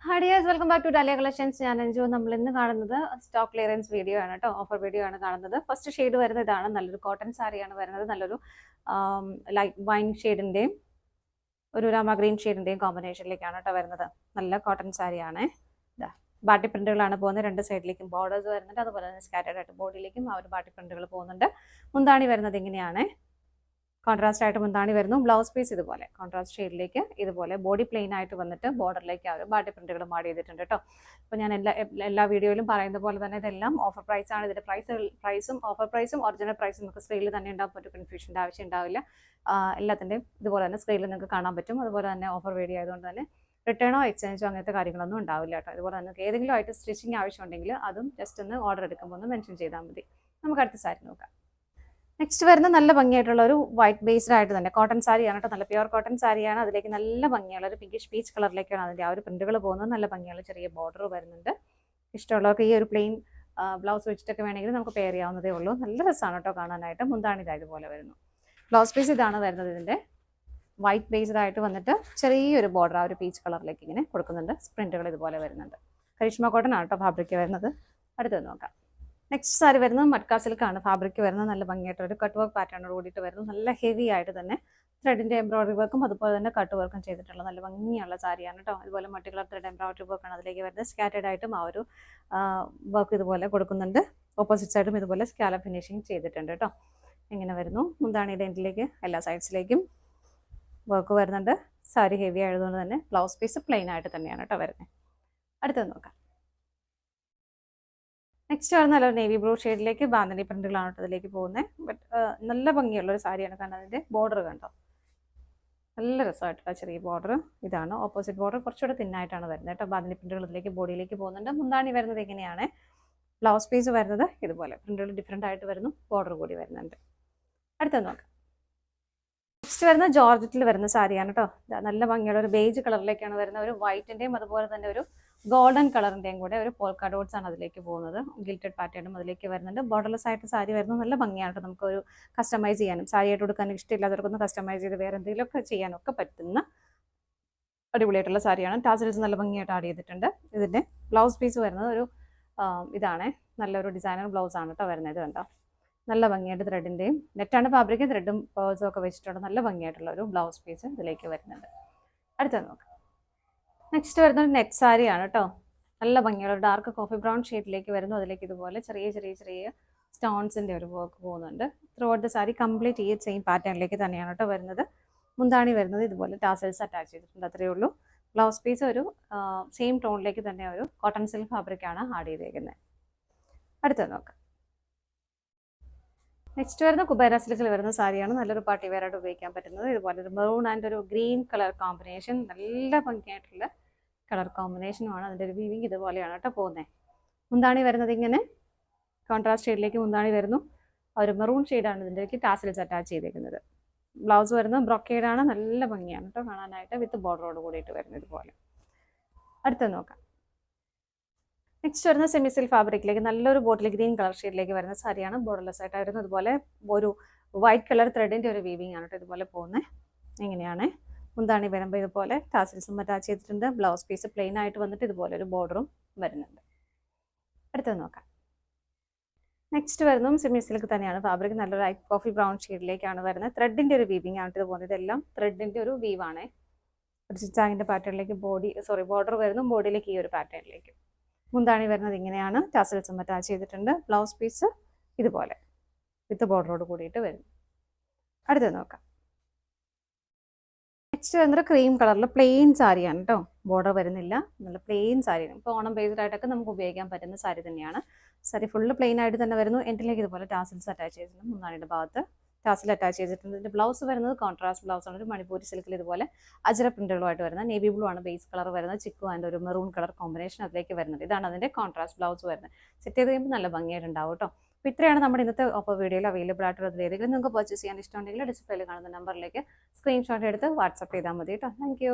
Hi dears, welcome back to Dahlia collections. ഞാൻ അഞ്ജു. നമ്മൾ ഇന്ന് കാണുന്നത് സ്റ്റോക്ക് ക്ലിയറൻസ് വീഡിയോ ആണ് കേട്ടോ, ഓഫർ വീഡിയോ ആണ് കാണുന്നത്. ഫസ്റ്റ് ഷെയ്ഡ് വരുന്നത് ഇതാണ്, നല്ലൊരു കോട്ടൺ സാരിയാണ് വരുന്നത്. നല്ലൊരു ലൈറ്റ് വൈൻ ഷെയ്ഡിന്റെയും ഒരു രാമ ഗ്രീൻ ഷെയ്ഡിന്റെയും കോമ്പിനേഷനിലേക്കാണ് കേട്ടോ വരുന്നത്. നല്ല കോട്ടൺ സാരിയാണ്. ബാട്ടി പ്രിന്റുകളാണ് പോകുന്നത്. രണ്ട് സൈഡിലേക്കും ബോർഡേഴ്സ് വരുന്നുണ്ട്, അതുപോലെ തന്നെ സ്കാറ്റേഡ് ആയിട്ട് ബോഡിയിലേക്കും ആ ഒരു ബാട്ടി പ്രിന്റുകൾ പോകുന്നുണ്ട്. മുന്താണി വരുന്നത് ഇങ്ങനെയാണ്, കോൺട്രാസ്റ്റ് ആയിട്ട് മുന്താണി വരുന്നു. ബ്ലൗസ് പീസ് ഇതുപോലെ കോൺട്രാസ്റ്റ് ഷെയ്ഡിലേക്ക് ഇതുപോലെ ബോഡി പ്ലെയിൻ ആയിട്ട് വന്നിട്ട് ബോർഡറിലേക്ക് ആ ഒരു ബാട്ടി പ്രിന്റുകൾ മാടി ചെയ്തിട്ടുണ്ട് കേട്ടോ. അപ്പോൾ ഞാൻ എല്ലാ വീഡിയോയിലും പറയുന്ന പോലെ തന്നെ ഇതെല്ലാം ഓഫർ പ്രൈസ് ആണ്. ഇതിന്റെ പ്രൈസും ഓഫർ പ്രൈസും ഒറിജിനൽ പ്രൈസും നമുക്ക് സ്ക്രീനിൽ തന്നെ ഉണ്ടാകും. ഒരു കൺഫ്യൂഷൻ്റെ ആവശ്യം ഉണ്ടാവില്ല. എല്ലാത്തിൻ്റെയും ഇതുപോലെ തന്നെ സ്ക്രീനിൽ നിങ്ങൾക്ക് കാണാൻ പറ്റും. അതുപോലെ തന്നെ ഓഫർ വീഡിയോ ആയതുകൊണ്ട് തന്നെ റിട്ടേണോ എക്സ്ചേഞ്ചോ അങ്ങനത്തെ കാര്യങ്ങളൊന്നും ഉണ്ടാവില്ല കേട്ടോ. അതുപോലെ നിങ്ങൾക്ക് ഏതെങ്കിലും ആയിട്ട് സ്റ്റിച്ചിങ് ആവശ്യമുണ്ടെങ്കിൽ അതും ജസ്റ്റ് ഒന്ന് ഓർഡർ എടുക്കുമ്പോൾ ഒന്ന് മെൻഷൻ ചെയ്താൽ മതി. നമുക്ക് അടുത്ത സാരി നോക്കാം. നെക്സ്റ്റ് വരുന്ന നല്ല ഭംഗിയായിട്ടുള്ള ഒരു വൈറ്റ് ബേസ്ഡ് ആയിട്ട് തന്നെ കോട്ടൺ സാരിയാണ് കേട്ടോ. നല്ല പ്യുവർ കോട്ടൺ സാരിയാണ്. അതിലേക്ക് നല്ല ഭംഗിയുള്ള ഒരു പിങ്കിഷ് പീച്ച് കളറിലേക്കാണ് അതിൻ്റെ ആ ഒരു പ്രിന്റുകൾ പോകുന്നത്. നല്ല ഭംഗിയുള്ള ചെറിയ ബോർഡർ വരുന്നുണ്ട്. ഇഷ്ടമുള്ളവർക്ക് ഈ ഒരു പ്ലെയിൻ ബ്ലൗസ് വെച്ചിട്ടൊക്കെ വേണമെങ്കിൽ നമുക്ക് പെയർ ചെയ്യാവുന്നതേ ഉള്ളൂ. നല്ല രസമാണ് കേട്ടോ കാണാനായിട്ട്. മുന്താണി ഇതുപോലെ വരുന്നു. ബ്ലൗസ് പീസ് ഇതാണ് വരുന്നത്. ഇതിൻ്റെ വൈറ്റ് ബേസ്ഡ് ആയിട്ട് വന്നിട്ട് ചെറിയൊരു ബോർഡർ ആ ഒരു പീച്ച് കളറിലേക്ക് ഇങ്ങനെ കൊടുക്കുന്നുണ്ട്. പ്രിന്റുകൾ ഇതുപോലെ വരുന്നുണ്ട്. കരിഷ്മ കോട്ടൺ ആണ് കേട്ടോ ഫാബ്രിക് വരുന്നത്. അടുത്തത് നോക്കാം. നെക്സ്റ്റ് സാരി വരുന്നത് മട്ക സിൽക്കാണ് ഫാബ്രിക് വരുന്നത്. നല്ല ഭംഗിയായിട്ട് ഒരു കട്ട് വർക്ക് പാറ്റേണോട് കൂടിയിട്ട് വരുന്നു. നല്ല ഹെവി ആയിട്ട് തന്നെ ത്രെഡിന്റെ എംബ്രോയിഡറി വർക്കും അതുപോലെ തന്നെ കട്ട് വർക്കും ചെയ്തിട്ടുള്ള നല്ല ഭംഗിയുള്ള സാരിയാണ് കേട്ടോ. അതുപോലെ മൾട്ടി കളർ ത്രെഡ് എംബ്രോയിഡറി വർക്കാണ് അതിലേക്ക് വരുന്നത്. സ്കാറ്റേഡ് ആയിട്ടും ആ ഒരു വർക്ക് ഇതുപോലെ കൊടുക്കുന്നുണ്ട്. ഓപ്പോസിറ്റ് സൈഡും ഇതുപോലെ സ്കാലപ്പ് ഫിനിഷിങ് ചെയ്തിട്ടുണ്ട് കേട്ടോ. ഇങ്ങനെ വരുന്നു. മുന്താണിയുടെ എൻഡിലേക്ക് എല്ലാ സൈഡ്സിലേക്കും വർക്ക് വരുന്നുണ്ട്. സാരി ഹെവി ആയതുകൊണ്ട് തന്നെ ബ്ലൗസ് പീസ് പ്ലെയിൻ ആയിട്ട് തന്നെയാണ് കേട്ടോ വരുന്നത്. അടുത്തത് നോക്കാം. നെക്സ്റ്റ് വരുന്ന നല്ല നേവി ബ്ലൂ ഷെയ്ഡിലേക്ക് ബാന്തിനി പ്രിന്റുകളാണ് കേട്ടോ അതിലേക്ക് പോകുന്നത്. ബട്ട് നല്ല ഭംഗിയുള്ള ഒരു സാരിയാണ്. കാരണം അതിൻ്റെ ബോർഡർ കണ്ടോ, നല്ല രസമായിട്ടുള്ള ചെറിയ ബോർഡർ. ഇതാണ് ഓപ്പോസിറ്റ് ബോർഡർ, കുറച്ചുകൂടെ തിന്നായിട്ടാണ് വരുന്നത് കേട്ടോ. ബാന്തിനി പ്രിന്റുകൾ ഇതിലേക്ക് ബോഡിയിലേക്ക് പോകുന്നുണ്ട്. മുന്താണി വരുന്നത് എങ്ങനെയാണ്, ബ്ലൗസ് പീസ് വരുന്നത് ഇതുപോലെ പ്രിന്റുകൾ ഡിഫറെൻ്റ് ആയിട്ട് വരുന്നു. ബോർഡർ കൂടി വരുന്നുണ്ട്. അടുത്തത് നോക്കാം. നെക്സ്റ്റ് വരുന്ന ജോർജറ്റിൽ വരുന്ന സാരിയാണ് കേട്ടോ. നല്ല ഭംഗിയുള്ള ഒരു ബേജ് കളറിലേക്കാണ് വരുന്നത്. ഒരു വൈറ്റിൻ്റെയും അതുപോലെ തന്നെ ഒരു ഗോൾഡൻ കളറിൻ്റെയും കൂടെ ഒരു പോൾക്ക ഡോട്ട്സ് ആണ് അതിലേക്ക് പോകുന്നത്. ഗിൽറ്റഡ് പാറ്റേണും അതിലേക്ക് വരുന്നുണ്ട്. ബോർഡർലെസ് ആയിട്ട് സാരി വരുന്നത്. നല്ല ഭംഗിയാണ്. നമുക്കൊരു കസ്റ്റമൈസ് ചെയ്യാനും സാരിയായിട്ട് കൊടുക്കാനും ഇഷ്ടമില്ലാത്തവർക്കൊന്ന് കസ്റ്റമൈസ് ചെയ്ത് വേറെ എന്തെങ്കിലുമൊക്കെ ചെയ്യാനൊക്കെ പറ്റുന്ന അടിപൊളിയായിട്ടുള്ള സാരിയാണ്. ടാസൽസ് നല്ല ഭംഗിയായിട്ട് ആഡ് ചെയ്തിട്ടുണ്ട്. ഇതിൻ്റെ ബ്ലൗസ് പീസ് വരുന്നത് ഒരു ഇതാണ്, നല്ലൊരു ഡിസൈനർ ബ്ലൗസ് ആണ് കേട്ടോ വരുന്നത്. ഇത് കണ്ടോ, നല്ല ഭംഗിയായിട്ട് ത്രെഡിൻ്റെയും നെറ്റാണ് ഫാബ്രിക്, ത്രെഡും പേഴ്സും ഒക്കെ വെച്ചിട്ടുണ്ട്. നല്ല ഭംഗിയായിട്ടുള്ള ഒരു ബ്ലൗസ് പീസ് ഇതിലേക്ക് വരുന്നുണ്ട്. അടുത്തത് നോക്കാം. നെക്സ്റ്റ് വരുന്നത് നെറ്റ് സാരിയാണ് കേട്ടോ. നല്ല ഭംഗിയുള്ള ഡാർക്ക് കോഫി ബ്രൗൺ ഷെയ്ഡിലേക്ക് വരുന്നു. അതിലേക്ക് ഇതുപോലെ ചെറിയ ചെറിയ ചെറിയ സ്റ്റോൺസിൻ്റെ ഒരു വർക്ക് പോകുന്നുണ്ട്. Through out the sari complete ഈ സെയിം പാറ്റേണിലേക്ക് തന്നെയാണ് കേട്ടോ വരുന്നത്. മുന്താണി വരുന്നത് ഇതുപോലെ ടാസൽസ് അറ്റാച്ച് ചെയ്തിട്ടുണ്ട്. അത്രയേ ഉള്ളൂ. ബ്ലൗസ് പീസ് ഒരു സെയിം ടോണിലേക്ക് തന്നെ ഒരു കോട്ടൺ സിൽക്ക് ഫാബ്രിക്കാണ് ആഡ് ചെയ്തേക്കുന്നത്. അടുത്തത് നോക്കാം. നെക്സ്റ്റ് വരുന്ന കുബേര സിൽക്കിൽ വരുന്ന സാരിയാണ്. നല്ലൊരു പാർട്ടി വെയർ ആയിട്ട് ഉപയോഗിക്കാൻ പറ്റുന്നത്. ഇതുപോലെ ഒരു മെറൂൺ ആൻഡ് ഒരു ഗ്രീൻ കളർ കോമ്പിനേഷൻ, നല്ല ഭംഗിയായിട്ടുള്ള കളർ കോമ്പിനേഷനുമാണ്. അതിൻ്റെ ഒരു വീവിങ് ഇതുപോലെയാണ് കേട്ടോ പോകുന്നത്. മുന്താണി വരുന്നത് ഇങ്ങനെ കോൺട്രാസ്റ്റ് ഷെയ്ഡിലേക്ക് മുന്താണി വരുന്നു. ഒരു മെറൂൺ ഷെയ്ഡാണ് ഇതിൻ്റെക്ക് ടാസൽസ് അറ്റാച്ച് ചെയ്തേക്കുന്നത്. ബ്ലൗസ് വരുന്നത് ബ്രൊക്കേഡാണ്. നല്ല ഭംഗിയാണ് കേട്ടോ കാണാനായിട്ട്, വിത്ത് ബോർഡറോട് കൂടിയിട്ട് വരുന്നത് ഇതുപോലെ. അടുത്തത് നോക്കാം. നെക്സ്റ്റ് വരുന്ന സെമി സിൽക്ക് ഫാബ്രിക്കിലേക്ക് നല്ലൊരു ബോട്ടിൽ ഗ്രീൻ കളർ ഷെയ്ഡിലേക്ക് വരുന്ന സാരിയാണ്. ബോർഡർലെസ് ആയിട്ടായിരുന്നു. അതുപോലെ ഒരു വൈറ്റ് കളർ ത്രെഡിൻ്റെ ഒരു വീവിങ് ആണ് കേട്ടോ ഇതുപോലെ പോകുന്നത്. എങ്ങനെയാണ് മുന്താണി വരുമ്പോൾ ഇതുപോലെ ടാസൽസും അറ്റാച്ച് ചെയ്തിട്ടുണ്ട്. ബ്ലൗസ് പീസ് പ്ലെയിൻ ആയിട്ട് വന്നിട്ട് ഇതുപോലെ ഒരു ബോർഡറും വരുന്നുണ്ട്. അടുത്തത് നോക്കാം. നെക്സ്റ്റ് വരുന്നതും സെമി സിൽക്ക് തന്നെയാണ് ഫാബ്രിക്. നല്ലൊരു ലൈറ്റ് കോഫി ബ്രൗൺ ഷെയ്ഡിലേക്കാണ് വരുന്നത്. ത്രെഡിൻ്റെ ഒരു വീവിങ് ആണ് ഇത് പോകുന്നത്. ഇതെല്ലാം ത്രെഡിൻ്റെ ഒരു വീവാണ്. ഒരു ചിച്ചാങ്ങിൻ്റെ പാറ്റേണിലേക്ക് ബോർഡർ വരുന്നു. ബോഡിയിലേക്ക് ഈ ഒരു പാറ്റേണിലേക്ക്. മുന്താണി വരുന്നത് ഇങ്ങനെയാണ്. ടാസൽസും അറ്റാച്ച് ചെയ്തിട്ടുണ്ട്. ബ്ലൗസ് പീസ് ഇതുപോലെ വിത്ത് ബോർഡറോട് കൂടിയിട്ട് വരും. അടുത്തത് നോക്കാം. നെക്സ്റ്റ് വരുന്നത് ക്രീം കളറിൽ പ്ലെയിൻ സാരിയാണ് കേട്ടോ. ബോർഡർ വരുന്നില്ല, നല്ല പ്ലെയിൻ സാരിയാണ്. ഇപ്പോൾ ഓണം ബേസ്ഡ് ആയിട്ടൊക്കെ നമുക്ക് ഉപയോഗിക്കാൻ പറ്റുന്ന സാരി തന്നെയാണ്. സാരി ഫുള്ള് പ്ലെയിൻ ആയിട്ട് തന്നെ വരുന്നു. എൻഡിലേക്ക് ഇതുപോലെ ടാസൽസ് അറ്റാച്ച് ചെയ്തിട്ടുണ്ട്. മുന്താണിയുടെ ഭാഗത്ത് ടാസൽ അറ്റാച്ച് ചെയ്തിട്ടുണ്ട്. ഇതിൻ്റെ ബ്ലൗസ് വരുന്നത് കോൺട്രാസ്റ്റ് ബ്ലൗസ് ആണ്. ഒരു മണിപ്പൂരി സിൽക്കിൽ ഇതുപോലെ അജര പ്രിന്റുകളുമായിട്ട് വരുന്നത്. നേവി ബ്ലൂ ആണ് ബേസ് കളർ വരുന്നത്. ചിക്കു ആൻഡ് ഒരു മെറൂൺ കളർ കോമ്പിനേഷൻ അതിലേക്ക് വരുന്നത്. ഇതാണ് അതിൻ്റെ കോൺട്രാസ്റ്റ് ബ്ലൗസ് വരുന്നത്. സെറ്റ് ചെയ്ത് കഴിയുമ്പോൾ നല്ല ഭംഗിയായിട്ടുണ്ടാവും കേട്ടോ. അപ്പോൾ ഇത്രയാണ് നമ്മുടെ ഇന്നത്തെ ഓഫർ വീഡിയോയിൽ അവൈലബിൾ ആയിട്ടുള്ളത്. ഏതെങ്കിലും നിങ്ങൾക്ക് പർച്ചേസ് ചെയ്യാൻ ഇഷ്ടമുണ്ടെങ്കിൽ ഡിസ്പ്ലേയിൽ കാണുന്ന നമ്പറിലേക്ക് സ്ക്രീൻഷോട്ട് എടുത്ത് വാട്സപ്പ് ചെയ്താൽ മതി കേട്ടോ. താങ്ക്